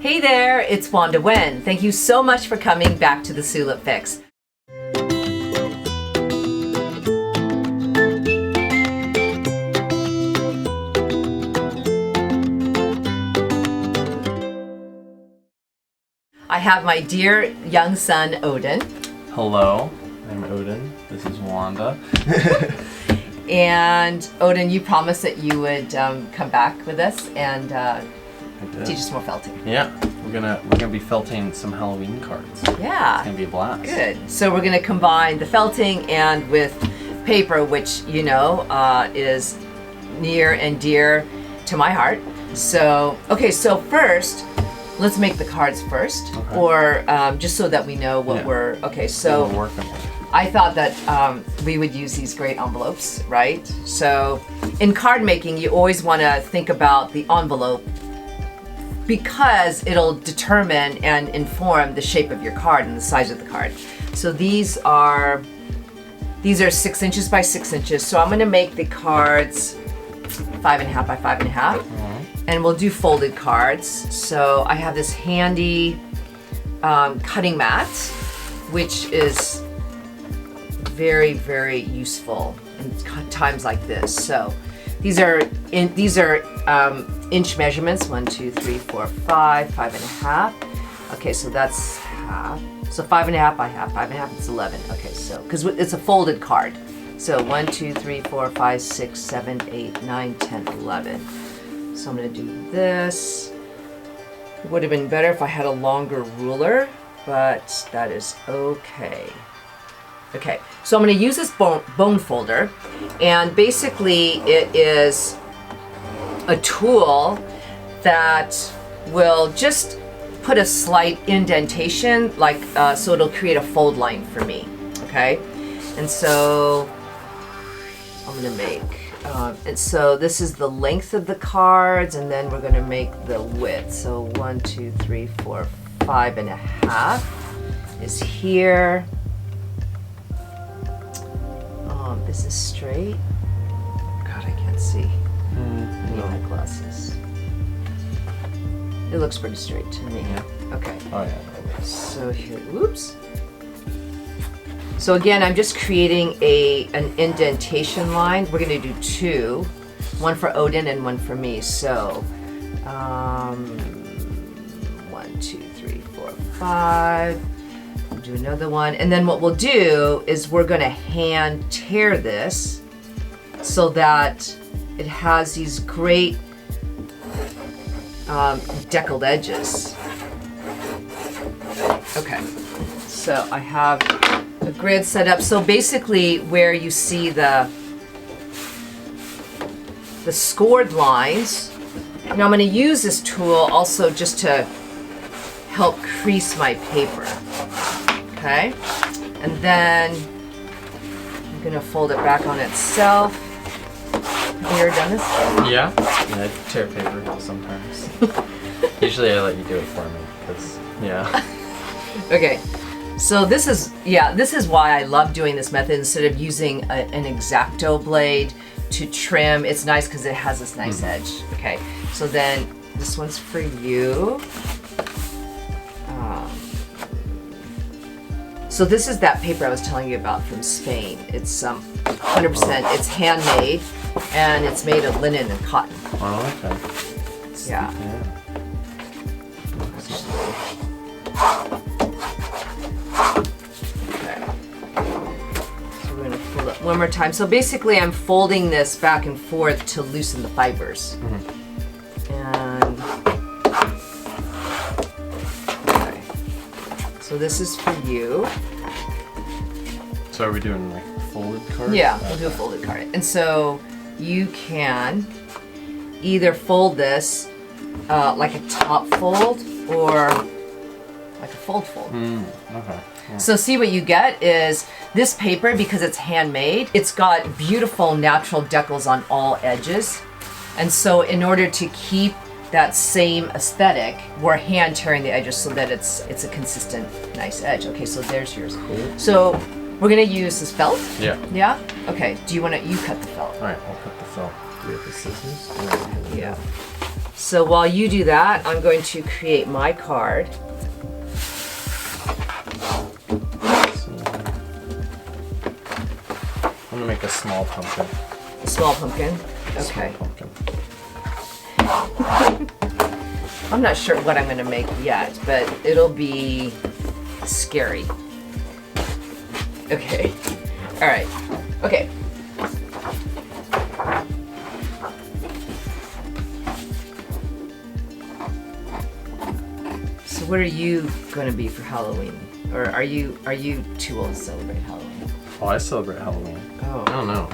Hey there, it's Wanda Wen. Thank you so much for coming back to the Sulip Fix. I have my dear young son, Odin. Hello, I'm Odin. This is Wanda. And Odin, you promised that you would come back with us and teach us more felting. Yeah, we're gonna be felting some Halloween cards. Yeah, it's gonna be a blast. Good. So we're gonna combine the felting and with paper, which you know is near and dear to my heart. So okay, so first, let's make the cards first, okay. Or just so that we know what we're okay. So we're working with. I thought that we would use these great envelopes, right? So in card making, you always want to think about the envelope because it'll determine and inform the shape of your card and the size of the card. So these are 6 inches by 6 inches. So I'm going to make the cards 5.5 by 5.5, and we'll do folded cards. So I have this handy cutting mat, which is very, very useful in times like this. So these are inch measurements: 1, 2, 3, 4, 5, 5.5. Okay, so that's half. So 5.5 by half, 5.5. It's 11. Okay, so because it's a folded card. So 1, 2, 3, 4, 5, 6, 7, 8, 9, 10, 11. So I'm going to do this. It would have been better if I had a longer ruler, but that is okay. Okay, so I'm going to use this bone folder, and basically it is a tool that will just put a slight indentation, like so it'll create a fold line for me. Okay, and so I'm going to make, and so this is the length of the cards, and then we're going to make the width. So 1, 2, 3, 4, 5.5 is here. This is straight. God, I can't see. I need my glasses. It looks pretty straight to me. Yeah. Okay. Oh yeah. So here, whoops. So again, I'm just creating an indentation line. We're going to do 2, one for Odin and one for me. So 1, 2, 3, 4, 5. Do another one, and then what we'll do is we're going to hand tear this so that it has these great deckled edges. Okay, so I have a grid set up. So basically where you see the scored lines, and I'm going to use this tool also just to help crease my paper. Okay, and then I'm gonna fold it back on itself. Have you ever done this? Yeah, I tear paper sometimes. Usually I let you do it for me, because, yeah. Okay, so this is why I love doing this method instead of using an X-Acto blade to trim. It's nice because it has this nice edge. Okay, so then this one's for you. So this is that paper I was telling you about from Spain. It's 100%, it's handmade, and it's made of linen and cotton. Oh, okay. Yeah. Okay. So we're gonna fold it one more time. So basically I'm folding this back and forth to loosen the fibers. And so this is for you. So are we doing like folded cards? Yeah, we'll do a folded card. And so you can either fold this like a top fold or like a fold. Okay. Yeah. So see what you get is this paper, because it's handmade, it's got beautiful natural decals on all edges. And so in order to keep that same aesthetic, we're hand tearing the edges so that it's a consistent, nice edge. Okay, so there's yours. Cool. So we're gonna use this felt? Yeah. Yeah? Okay, you cut the felt? Alright, I'll cut the felt. Do we have the scissors? Yeah. So while you do that, I'm going to create my card. I'm gonna make a small pumpkin. Small pumpkin. Okay. Small pumpkin. I'm not sure what I'm going to make yet, but it'll be scary. Okay. All right. Okay. So what are you going to be for Halloween? Or are you too old to celebrate Halloween? Oh, I celebrate Halloween. Oh. I don't know.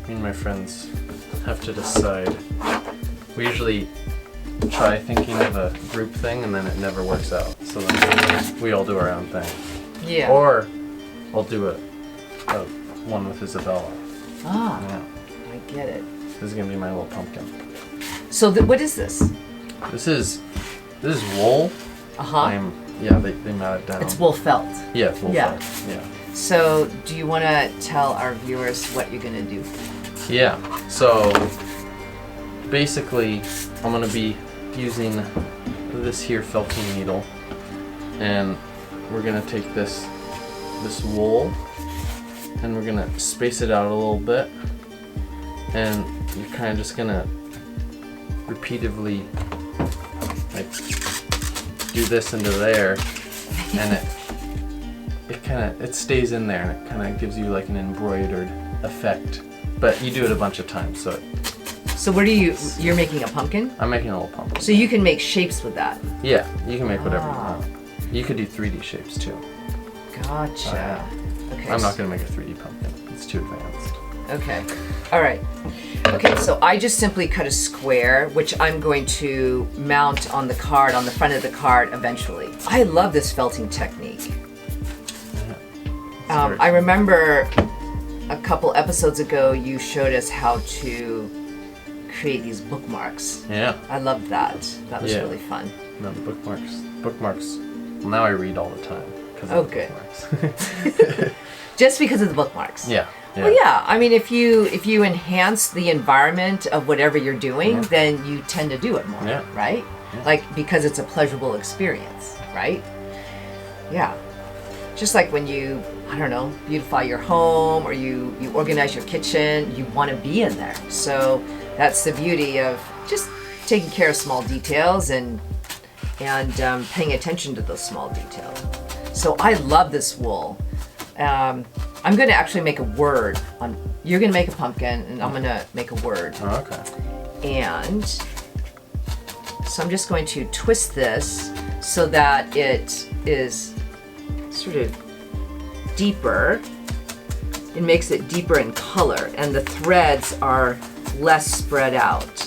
Me and my friends have to decide. We usually try thinking of a group thing and then it never works out. So then we all do our own thing. Yeah. Or I'll do a one with Isabella. Ah. Yeah. I get it. This is gonna be my little pumpkin. So what is this? This is wool. Uh-huh. They mat it down. It's wool felt. Yeah, it's wool Yeah. felt. Yeah. So do you want to tell our viewers what you're going to do? Yeah. So basically, I'm gonna be using this here felting needle, and we're gonna take this wool, and we're gonna space it out a little bit, and you're kind of just gonna repeatedly like do this into there, and it stays in there, and it kind of gives you like an embroidered effect. But you do it a bunch of times, so. So what are you're making a pumpkin? I'm making a little pumpkin. So you can make shapes with that? Yeah, you can make whatever Ah. you want. You could do 3D shapes too. Gotcha. Oh, yeah. Okay. I'm not gonna make a 3D pumpkin. It's too advanced. Okay. All right. Okay, so I just simply cut a square, which I'm going to mount on the card, on the front of the card eventually. I love this felting technique. Yeah. I remember a couple episodes ago you showed us how to create these bookmarks. Yeah. I loved that. That was Yeah. really fun. No, the bookmarks. Bookmarks. Well, now I read all the time because Oh, of the good. bookmarks. Just because of the bookmarks. Yeah. Yeah. Well, yeah. I mean, if you enhance the environment of whatever you're doing, Yeah. then you tend to do it more, Yeah. right? Yeah. Like because it's a pleasurable experience, right? Yeah. Just like when you, I don't know, beautify your home or you organize your kitchen, you want to be in there. So that's the beauty of just taking care of small details and paying attention to those small details. So I love this wool. I'm going to actually make a word on. You're going to make a pumpkin, and I'm going to make a word. Oh, okay. And so I'm just going to twist this so that it is sort of deeper. It makes it deeper in color, and the threads are less spread out.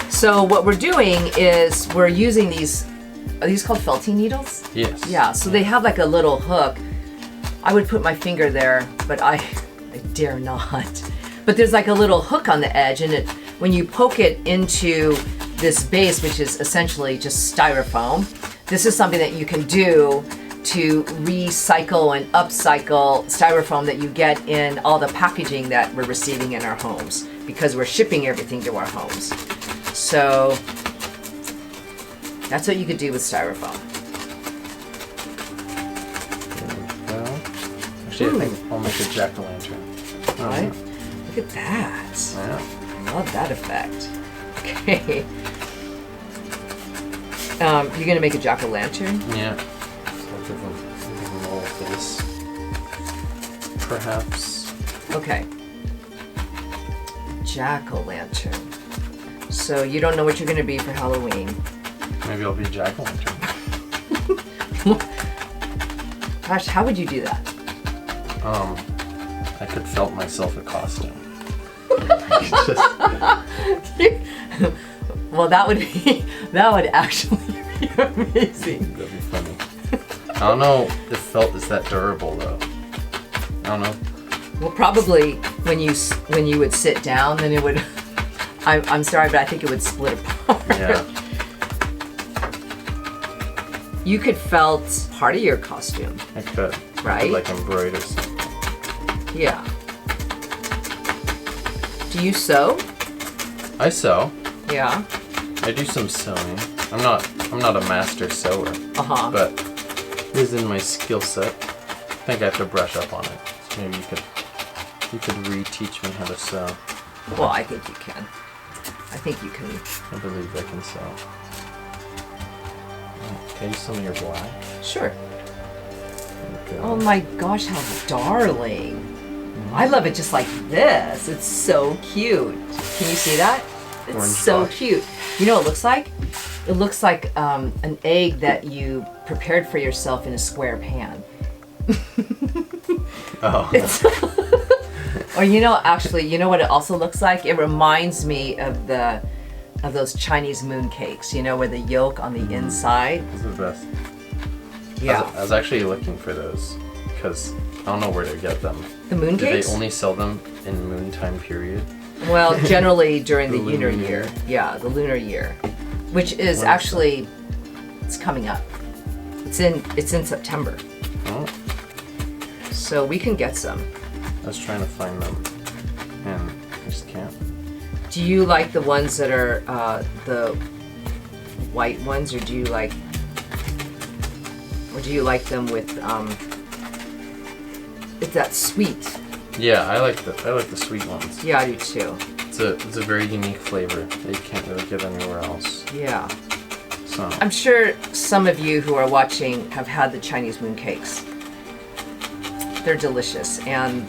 So what we're doing is we're using these. Are these called felting needles? Yes. Yeah, so they have like a little hook. I would put my finger there, but I dare not. But there's like a little hook on the edge, and when you poke it into this base, which is essentially just styrofoam, this is something that you can do to recycle and upcycle styrofoam that you get in all the packaging that we're receiving in our homes, because we're shipping everything to our homes. So that's what you could do with styrofoam. There we go. Actually, I think I'll make a jack-o'-lantern. Right? Look at that. Yeah. I love that effect. Okay. You're gonna make a jack-o'-lantern? Yeah. So I'll give them all of this. Perhaps. Okay. Jack-o'-lantern. So you don't know what you're gonna be for Halloween. Maybe I'll be a jack-o'-lantern. Gosh, how would you do that? I could felt myself a costume. Well, that would actually be amazing. That'd be funny. I don't know if felt is that durable though. I don't know. Well, probably when you would sit down, then it would. I'm sorry, but I think it would split apart. Yeah. You could felt part of your costume. I could. Right? Like embroider something. Yeah. Do you sew? I sew. Yeah. I do some sewing. I'm not a master sewer, Uh-huh. but it is in my skill set. I think I have to brush up on it. So maybe you could re-teach me how to sew. Well, I think you can. I think you can. I believe I can sew. Can I use some of your black? Sure. Okay. Oh my gosh, how darling. I love it just like this. It's so cute. Can you see that? It's Orange so box. cute. You know what it looks like? It looks like an egg that you prepared for yourself in a square pan. Oh. Or actually, you know what it also looks like? It reminds me of those Chinese moon cakes, where the yolk on the inside. Those are the best. Yeah. I was actually looking for those because I don't know where to get them. The moon Do cakes? they only sell them in moon time period? Well, generally during the The lunar lunar year. year. Yeah, the lunar year, which is When is actually, it's coming up. It's in September, Oh, so we can get some. I was trying to find them and I just can't. Do you like the ones that are the white ones, or do you like them with it's that sweet? Yeah, I like the sweet ones. Yeah, I do too. It's a very unique flavor that you can't really get anywhere else. Yeah. So I'm sure some of you who are watching have had the Chinese moon cakes. They're delicious, and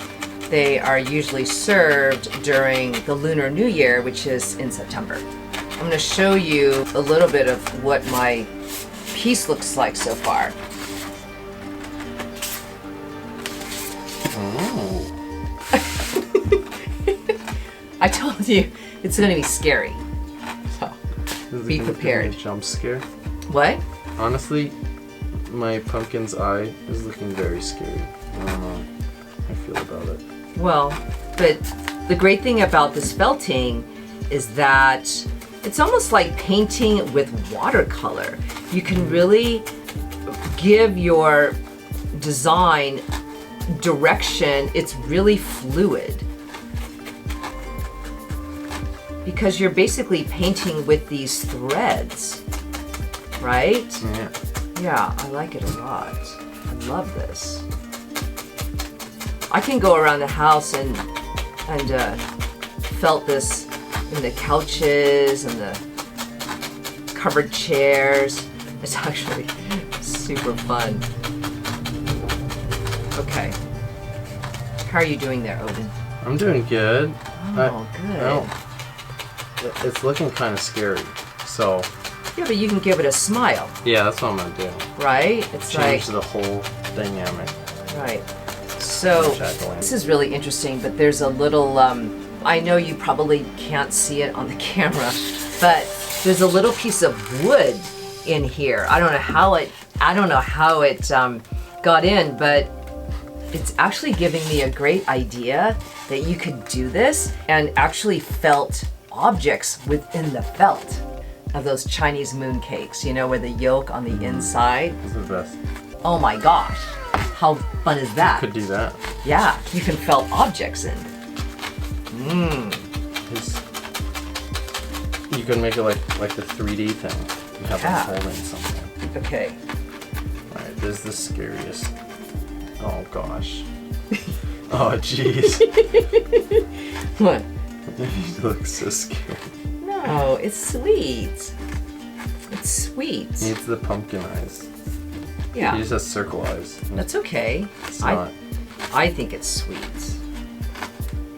they are usually served during the Lunar New Year, which is in September. I'm going to show you a little bit of what my piece looks like so far. oh, I told you it's going to be scary. So, this is be gonna give me prepared. a jump scare. What? Honestly, my pumpkin's eye is looking very scary. I don't know how I feel about it. Well, but the great thing about this felting is that it's almost like painting with watercolor. You can really give your design direction. It's really fluid because you're basically painting with these threads, right? Yeah. Yeah, I like it a lot. I love this. I can go around the house and felt this in the couches and the covered chairs. It's actually super fun. Okay. How are you doing there, Odin? I'm doing good. Oh, good. It's looking kind of scary. So Yeah, but you can give it a smile, yeah, that's what I'm gonna do. right? It's Change the whole dynamic. right. So Shackling. this is really interesting, but there's a little, I know you probably can't see it on the camera, but there's a little piece of wood in here. I don't know how it got in, but it's actually giving me a great idea that you could do this and actually felt objects within the felt of those Chinese moon cakes, where the yolk on the inside. This is the best. Oh my gosh, how fun is that? Could do that. Yeah, you can felt objects in. You could make it like the 3D thing. You have Yeah. them holding something. Okay. Alright, this is the scariest. Oh gosh. Oh jeez. What? You look so scary. No, it's sweet. It's sweet. He needs the pumpkin eyes. He Yeah, just has circle eyes. that's okay. It's not. I think it's sweet.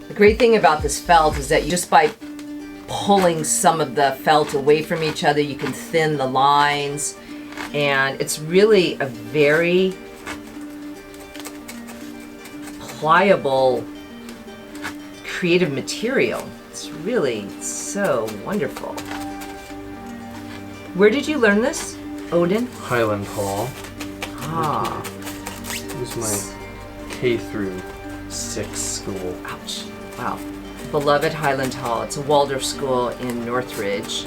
The great thing about this felt is that just by pulling some of the felt away from each other, you can thin the lines, and it's really a very pliable, creative material. It's really so wonderful. Where did you learn this, Odin? Highland Hall. Ah, It was my K through 6 school. ouch. Wow. Beloved Highland Hall. It's a Waldorf school in Northridge.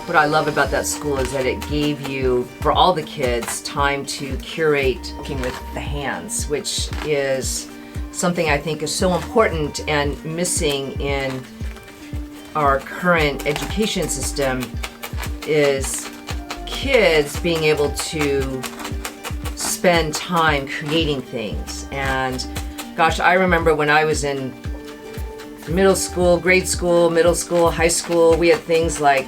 What I love about that school is that it gave you, for all the kids, time to curate working with the hands, which is something I think is so important and missing in our current education system is kids being able to spend time creating things. And gosh, I remember when I was in middle school, grade school, middle school, high school, we had things like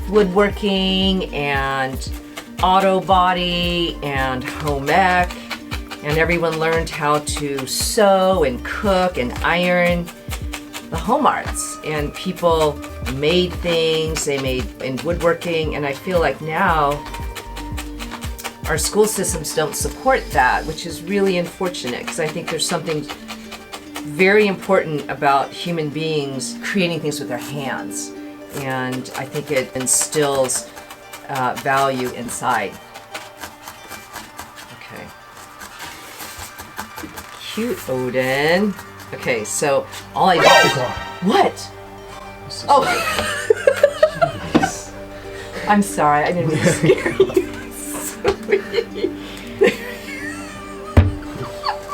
woodworking and auto body and home ec, and everyone learned how to sew and cook and iron, the home arts, and people made things, they made in woodworking. And I feel like now our school systems don't support that, which is really unfortunate, because I think there's something very important about human beings creating things with their hands, and I think it instills value inside. Okay. Cute, Odin. Okay, so all I do. What? Oh. I'm sorry, I didn't mean to scare you.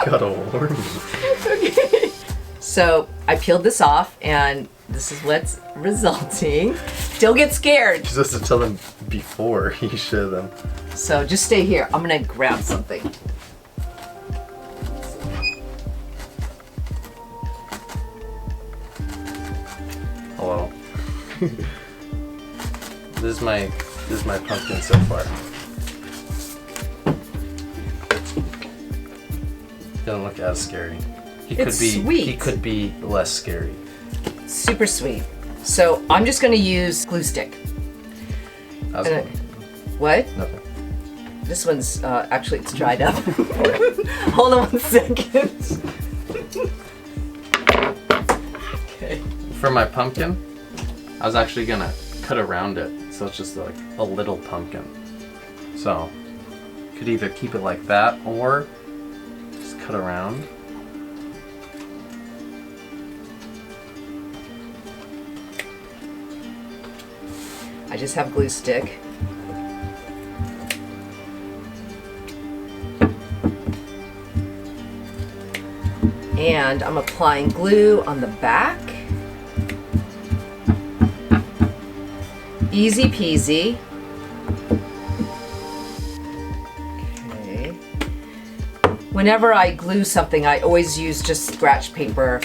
Gotta warn you. Okay. So I peeled this off, and this is what's resulting. Don't get scared. You're supposed to tell them before you show them. So just stay here. I'm gonna grab something. Hello. This is my pumpkin so far. Doesn't look as scary. It's sweet. He could be less scary. Super sweet. So I'm just gonna use glue stick. What? Nothing. This one's actually it's dried up. Hold on 1 second. Okay. For my pumpkin, I was actually gonna cut around it, so it's just like a little pumpkin. So, you could either keep it like that or just cut around. I just have glue stick. And I'm applying glue on the back. Easy peasy. Okay. Whenever I glue something, I always use just scratch paper,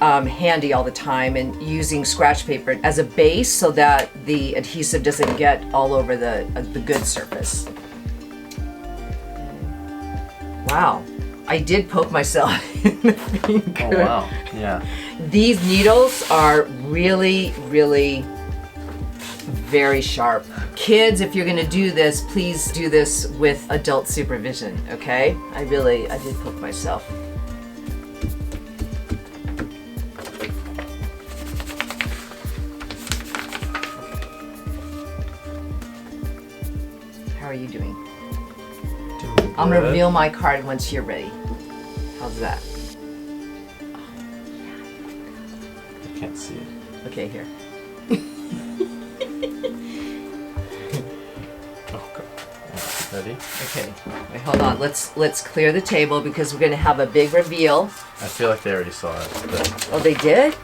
handy all the time, and using scratch paper as a base so that the adhesive doesn't get all over the good surface. Wow, I did poke myself in the finger. Oh wow, yeah. These needles are really, really very sharp. Kids, if you're gonna do this, please do this with adult supervision, okay? I did poke myself. How are you doing? Doing I'm gonna good. reveal my card once you're ready. How's that? I can't see it. Okay, here. Oh god. Ready? Okay, wait, hold on. Let's clear the table because we're gonna have a big reveal. I feel like they already saw it, but Oh, they did?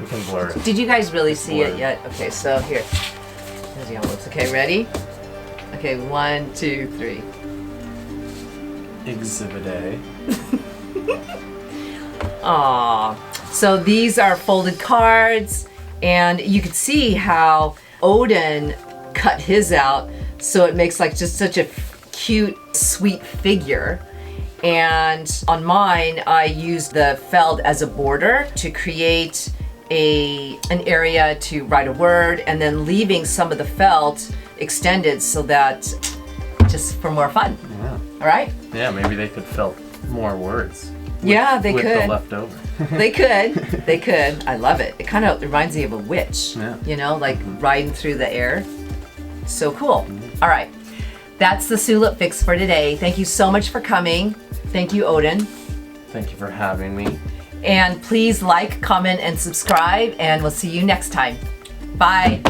we can blur it. Did you guys really see it Blur. yet? Okay, so here. Here's the envelopes. Okay, ready? Okay, 1, 2, 3. Exhibit A. Aww. So these are folded cards, and you can see how Odin cut his out, so it makes like just such a cute, sweet figure. And on mine, I used the felt as a border to create an area to write a word, and then leaving some of the felt extended so that just for more fun. Yeah. All right? Yeah, maybe they could felt more words. Yeah, they with could. the leftover. They could. They could. I love it. It kind of reminds me of a witch. Yeah. You know, like riding through the air. So cool. All right. That's the Sulip Fix for today. Thank you so much for coming. Thank you, Odin. Thank you for having me. And please like, comment, and subscribe, and we'll see you next time. Bye.